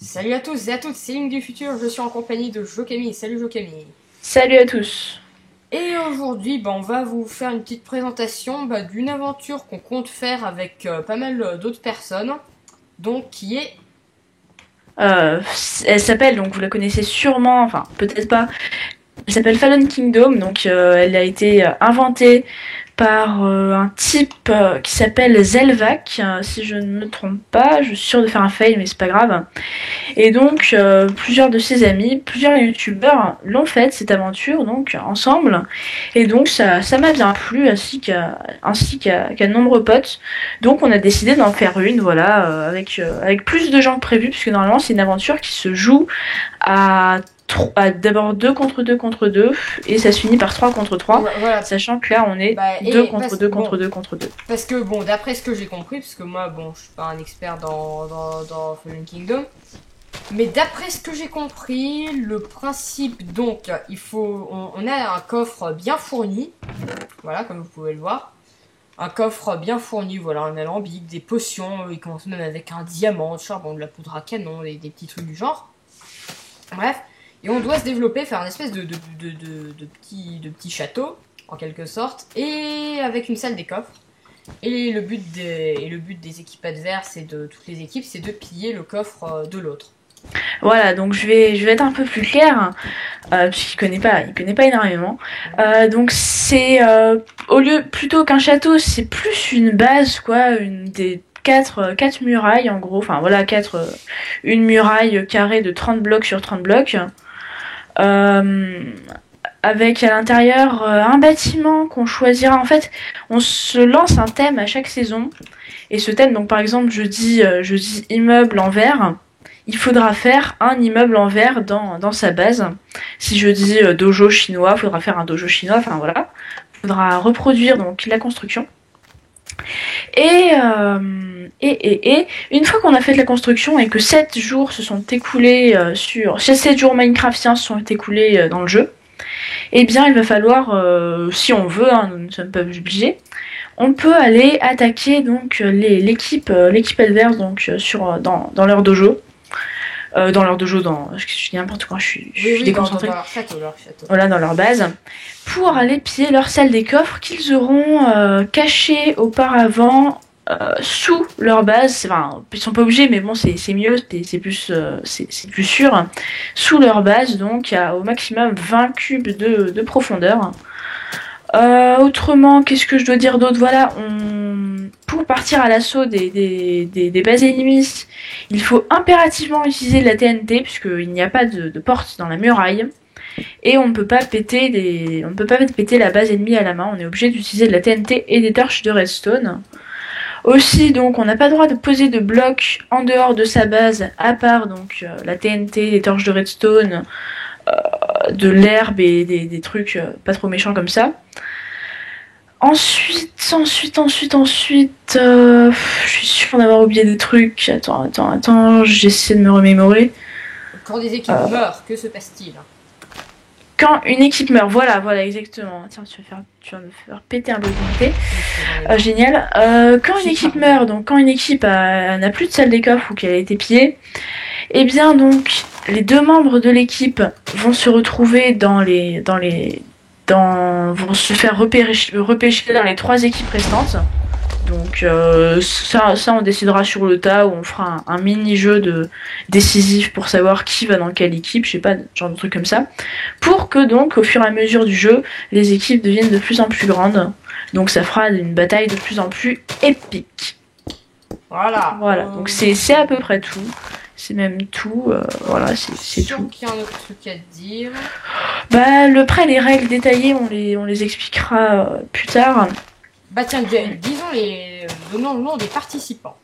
Salut à tous et à toutes, c'est Link du futur, je suis en compagnie de Jokami. Salut Jokami. Salut à tous. Et aujourd'hui, on va vous faire une petite présentation d'une aventure qu'on compte faire avec pas mal d'autres personnes. Donc, qui est... Euh, Elle s'appelle, donc vous la connaissez sûrement, enfin peut-être pas, elle s'appelle Fallen Kingdom, donc elle a été inventée par un type qui s'appelle Zelvac, si je ne me trompe pas, je suis sûre de faire un fail mais c'est pas grave. Et donc plusieurs de ses amis, plusieurs youtubeurs l'ont faite cette aventure donc ensemble. Et donc ça m'a bien plu qu'à de nombreux potes. Donc on a décidé d'en faire une, voilà, avec plus de gens que prévu, puisque normalement c'est une aventure qui se joue à d'abord 2 contre 2 contre 2 et ça se finit par 3 contre 3, Voilà. sachant que là on est 2 contre 2 contre 2 contre 2. Parce que d'après ce que j'ai compris, parce que moi je suis pas un expert dans Fallen Kingdom, mais d'après ce que j'ai compris, le principe donc, on a un coffre bien fourni, voilà comme vous pouvez le voir. Un coffre bien fourni, voilà, un alambic, des potions, il commence même avec un diamant, du charbon, de la poudre à canon, des petits trucs du genre. Bref, et on doit se développer, faire une espèce de petit château, en quelque sorte, et avec une salle des coffres. Et le but des équipes adverses et de toutes les équipes, c'est de piller le coffre de l'autre. Voilà, donc je vais être un peu plus clair, puisqu'il connaît pas énormément. Donc c'est au lieu plutôt qu'un château, c'est plus une base quoi, une des quatre murailles en gros, enfin voilà une muraille carrée de 30 blocs sur 30 blocs. Euh, Avec à l'intérieur un bâtiment qu'on choisira. En fait, on se lance un thème à chaque saison. Et ce thème, donc par exemple, je dis immeuble en verre. Il faudra faire un immeuble en verre dans sa base. Si je dis dojo chinois, il faudra faire un dojo chinois. Enfin voilà. Il faudra reproduire donc la construction. Et, une fois qu'on a fait la construction et que 7 jours se sont écoulés 7 jours Minecraftiens se sont écoulés dans le jeu, eh bien il va falloir, si on veut, hein, nous ne sommes pas obligés, on peut aller attaquer donc l'équipe adverse donc dans leur dojo. Dans leur dojo, je dis n'importe quoi, je suis déconcentrée. Dans leur château. Voilà, dans leur base, pour aller piller leur salle des coffres qu'ils auront cachés auparavant sous leur base. Enfin, ils sont pas obligés, mais bon, c'est mieux, c'est plus sûr. Sous leur base, donc, à au maximum 20 cubes de profondeur. Autrement, qu'est-ce que je dois dire d'autre? Voilà, pour partir à l'assaut des bases ennemies, il faut impérativement utiliser de la TNT, puisqu'il n'y a pas de porte dans la muraille. Et on ne peut pas péter la base ennemie à la main, on est obligé d'utiliser de la TNT et des torches de redstone. Aussi, donc, on n'a pas le droit de poser de blocs en dehors de sa base, à part donc la TNT, des torches de redstone, de l'herbe et des trucs pas trop méchants comme ça. Ensuite, je suis sûre d'avoir oublié des trucs. Attends, j'essaie de me remémorer. Quand des équipes meurent, que se passe-t-il? Quand une équipe meurt, voilà, exactement. Tiens, tu vas me faire péter un bloc d'unité. Génial. Quand une équipe meurt, donc quand une équipe n'a plus de salle des coffres ou qu'elle a été pillée, eh bien donc les deux membres de l'équipe vont se retrouver vont se faire repêcher dans les 3 équipes restantes. Donc ça on décidera sur le tas, où on fera un mini-jeu décisif pour savoir qui va dans quelle équipe, je sais pas, genre de truc comme ça. Pour que donc au fur et à mesure du jeu, les équipes deviennent de plus en plus grandes. Donc ça fera une bataille de plus en plus épique. Voilà, donc c'est à peu près tout. C'est même tout, voilà, c'est tout. Qu'il y a un autre truc à te dire. Les règles détaillées, on les expliquera plus tard. Tiens, donnons le nom des participants.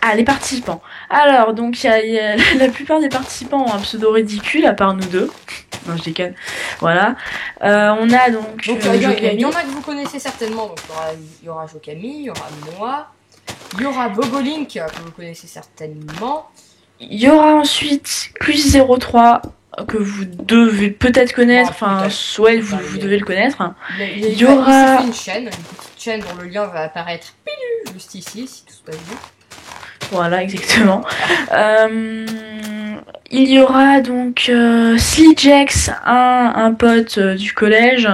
Ah, les participants. Alors, donc, la plupart des participants ont un pseudo ridicule, à part nous deux. Non, je déconne. Voilà. On a donc. Il y en a que vous connaissez certainement. Donc, il y aura Jokami, il y aura moi, il y aura Bogolink, que vous connaissez certainement. Il y aura ensuite Quiz03, que vous devez peut-être connaître. Vous devez le connaître. Il y aura une petite chaîne dont le lien va apparaître juste ici, si tout se passe bien. Voilà, exactement. il y aura donc Slijex, un pote du collège.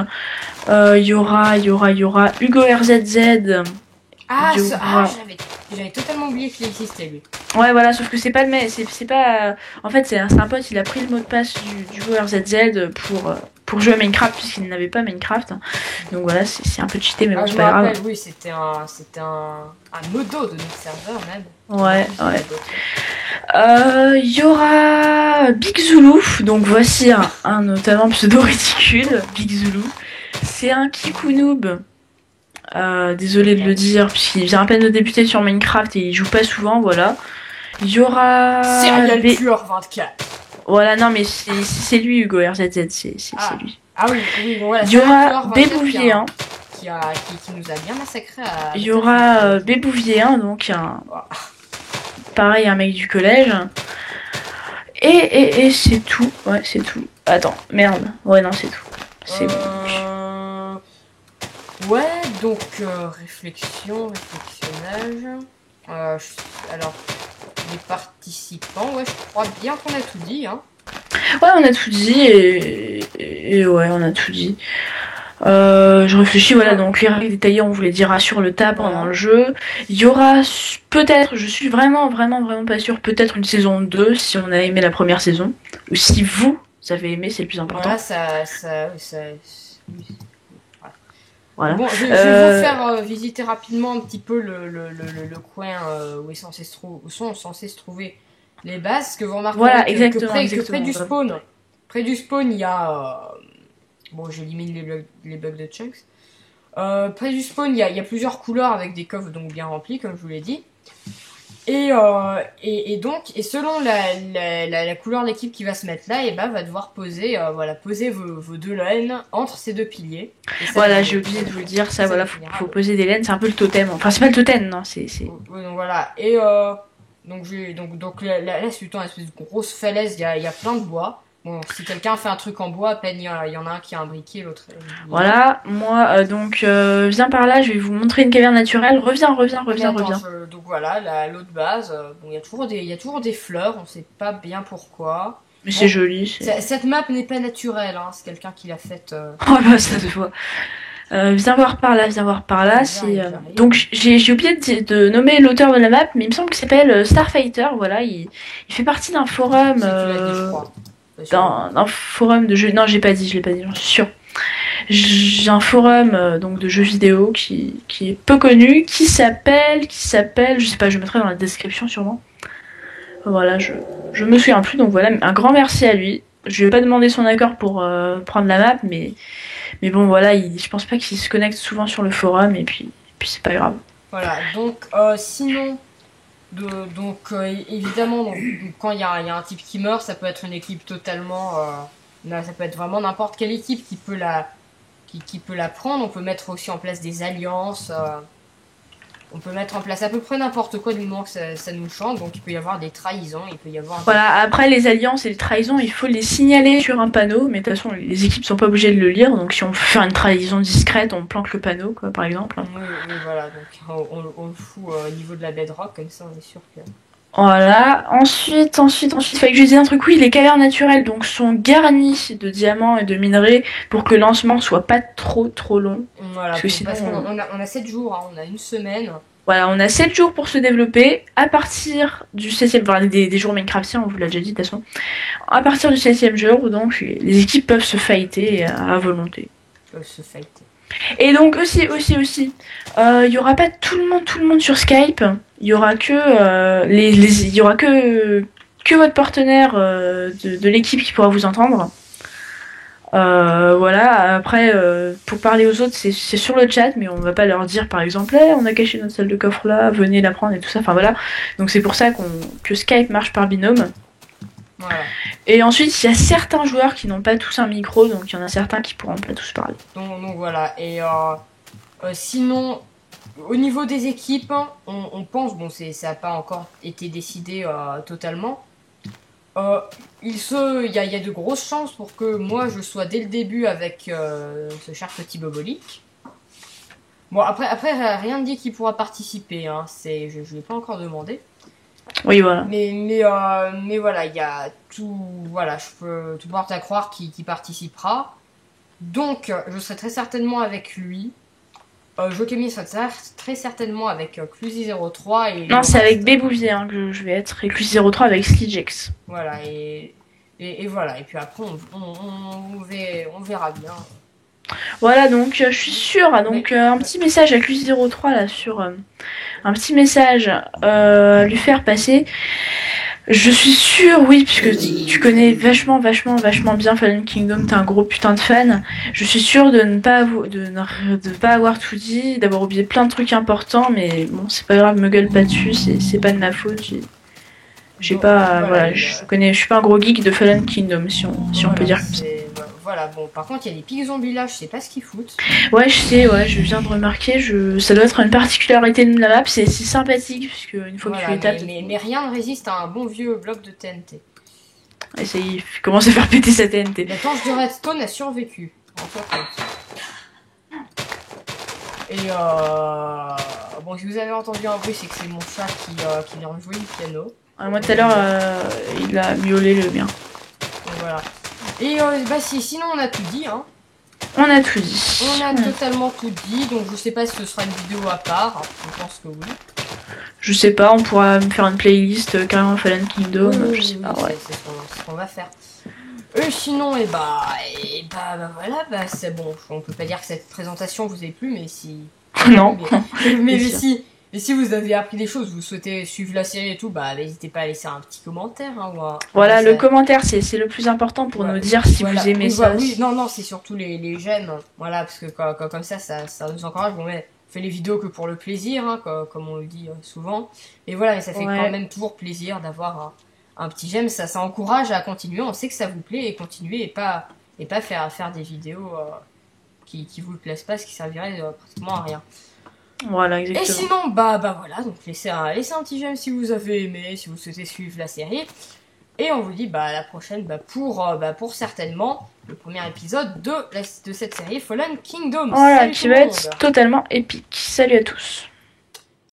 Il y aura Hugo RZZ. Ah, Il y aura... j'avais totalement oublié qu'il existait, lui. Ouais, voilà, sauf que c'est pas le même. C'est pas. En fait, c'est un pote, il a pris le mot de passe du Hugo RZZ pour jouer à Minecraft, puisqu'il n'avait pas Minecraft. Donc voilà, c'est un peu cheaté, mais bon, c'est pas grave. Oui, c'était un modo de notre serveur, même. Ouais, ouais. Il y aura Big Zulu, donc voici un notamment pseudo ridicule, Big Zulu. C'est un Kikunoob. Désolé de le dire, puisqu'il vient à peine de débuter sur Minecraft et il joue pas souvent, voilà. Il y aura... Serial Killer 24. Voilà, non mais c'est lui Hugo RZZ, c'est lui. Ah oui, bon, voilà. Il y aura Bébouvier 1. Qui nous a bien massacré à... Il y aura Bébouvier 1, donc pareil, un mec du collège. Et c'est tout. Ouais, c'est tout. Attends, merde. Ouais, non, c'est tout. C'est bon. Ouais, donc réflexonnage. Alors, les participants, ouais, je crois bien qu'on a tout dit, hein. Ouais, on a tout dit et ouais, on a tout dit. Je réfléchis, voilà, donc les règles détaillées, on vous les dira sur le tas pendant le jeu. Il y aura peut-être, je suis vraiment pas sûre, peut-être une saison 2 si on a aimé la première saison. Ou si vous avez aimé, c'est le plus important. Voilà. Bon, je vais vous faire visiter rapidement un petit peu le coin où sont censés se trouver les bases. Parce que vous remarquerez que près du spawn, il y a... bon, j'élimine les bugs de Chunks. Près du spawn, il y a plusieurs couleurs avec des coffres donc bien remplis, comme je vous l'ai dit. Et selon la couleur de l'équipe qui va se mettre là, et va devoir poser vos deux laines entre ces deux piliers. Voilà, j'ai oublié de vous le dire, ça voilà, faut poser des laines, c'est un peu le totem. Enfin, c'est pas le totem, non, c'est. Oui, donc voilà. Et donc là, c'est une espèce de grosse falaise, il y a plein de bois. Bon, si quelqu'un fait un truc en bois, à peine il y en a un qui a un briquet, l'autre... Voilà, moi, viens par là, je vais vous montrer une caverne naturelle. Reviens. Donc voilà, l'autre base, bon, il y a toujours des fleurs, on sait pas bien pourquoi. Mais c'est joli. Cette map n'est pas naturelle, hein, c'est quelqu'un qui l'a faite... Oh bah, ça se voit. Viens voir par là. Donc j'ai oublié de nommer l'auteur de la map, mais il me semble qu'il s'appelle Starfighter. Voilà, il fait partie d'un forum... d'un forum de jeux. Non, je l'ai pas dit, j'en suis sûre. J'ai un forum donc de jeux vidéo qui est peu connu, qui s'appelle, je sais pas, je mettrai dans la description sûrement. Voilà, je me souviens plus, donc voilà, un grand merci à lui. Je lui ai pas demandé son accord pour prendre la map, mais bon voilà, je pense pas qu'il se connecte souvent sur le forum et puis c'est pas grave. Voilà, donc sinon. Évidemment, quand il y a un type qui meurt, ça peut être une équipe totalement... ça peut être vraiment n'importe quelle équipe qui peut la prendre. On peut mettre aussi en place des alliances. On peut mettre en place à peu près n'importe quoi du moment que ça nous chante. Donc il peut y avoir des trahisons, il peut y avoir... Voilà, après les alliances et les trahisons, il faut les signaler sur un panneau. Mais de toute façon, les équipes sont pas obligées de le lire. Donc si on veut faire une trahison discrète, on planque le panneau, quoi, par exemple. Oui, voilà, donc on le fout au niveau de la bedrock, comme ça on est sûr que... Voilà, ensuite, fallait que je dise un truc, oui, les cavernes naturelles donc sont garnies de diamants et de minerais pour que le lancement soit pas trop long. Voilà, parce qu'on a 7 jours, hein, on a une semaine. Voilà, on a 7 jours pour se développer, à partir du 7e, enfin des jours Minecraftiens, on vous l'a déjà dit de toute façon. À partir du 7e jour, donc les équipes peuvent se fighter à volonté. Et donc aussi, il y aura pas tout le monde sur Skype. Il y aura que il y aura que votre partenaire de l'équipe qui pourra vous entendre. Voilà. Après, pour parler aux autres, c'est sur le chat, mais on va pas leur dire, par exemple, on a caché notre salle de coffre là, venez la prendre et tout ça. Enfin voilà. Donc c'est pour ça que Skype marche par binôme. Voilà. Et ensuite, il y a certains joueurs qui n'ont pas tous un micro, donc il y en a certains qui pourront pas tous parler. Donc voilà. Et sinon, au niveau des équipes, on pense, bon, ça n'a pas encore été décidé totalement. Il y a de grosses chances pour que moi je sois dès le début avec ce cher petit Bobolik. Bon, après rien ne dit qu'il pourra participer, hein. Je lui ai pas encore demandé. Oui, voilà. Mais voilà, il y a tout, voilà, je peux tout porte à croire qui participera. Donc, je serai très certainement avec lui. Jokemi sera très certainement avec Cluzy03 et Non, le c'est avec reste. Bébouvier hein, que je vais être, et Cluz03 avec Slijex. Voilà, et voilà, et puis après, on verra bien. Voilà, donc je suis sûre. Donc un petit message à Cluz03 là sur un petit message lui faire passer. Je suis sûre, oui, puisque tu connais vachement bien Fallen Kingdom, t'es un gros putain de fan. Je suis sûre de ne pas avoir tout dit, d'avoir oublié plein de trucs importants, mais bon, c'est pas grave, me gueule pas dessus, c'est pas de ma faute. J'ai Donc, pas, voilà, je suis pas un gros geek de Fallen Kingdom, si on peut dire comme ça. Voilà, bon, par contre, il y a des pics zombies là, je sais pas ce qu'ils foutent. Ouais, je sais, ouais, je viens de remarquer, ça doit être une particularité de la map, c'est sympathique, puisque une fois que tu les tapes... Mais rien ne résiste à un bon vieux bloc de TNT. Et ça y est, commence à faire péter sa TNT. La torche de Redstone a survécu. Et bon, si vous avez entendu un bruit, c'est que c'est mon chat qui vient de jouer du piano. Moi tout à l'heure, il a miaulé le mien. Donc, voilà. Et bah sinon on a tout dit, hein. On a tout dit. On a totalement tout dit, donc je sais pas si ce sera une vidéo à part, je pense que oui. Je sais pas, on pourra me faire une playlist carrément Fallen Kingdom, je sais pas, ouais. C'est ce qu'on va faire. Sinon, et bah voilà, bah c'est bon, on peut pas dire que cette présentation vous ait plu, mais si... Non. Mais si vous avez appris des choses, vous souhaitez suivre la série et tout, bah n'hésitez pas à laisser un petit commentaire. Hein, voilà, le commentaire, c'est le plus important pour nous dire si vous aimez ça. Oui, non, c'est surtout les j'aime. Voilà, parce que comme ça nous encourage. Bon, mais on fait les vidéos que pour le plaisir, hein, comme on le dit souvent. Et voilà, mais ça fait quand même toujours plaisir d'avoir un petit j'aime. Ça encourage à continuer. On sait que ça vous plaît et continuer et pas faire des vidéos qui vous plaisent pas, ce qui servirait pratiquement à rien. Voilà, exactement. Et sinon, bah voilà, donc laissez un petit j'aime si vous avez aimé, si vous souhaitez suivre la série. Et on vous dit à la prochaine pour certainement le premier épisode de cette série Fallen Kingdom. Voilà, qui va être totalement épique. Salut à tous.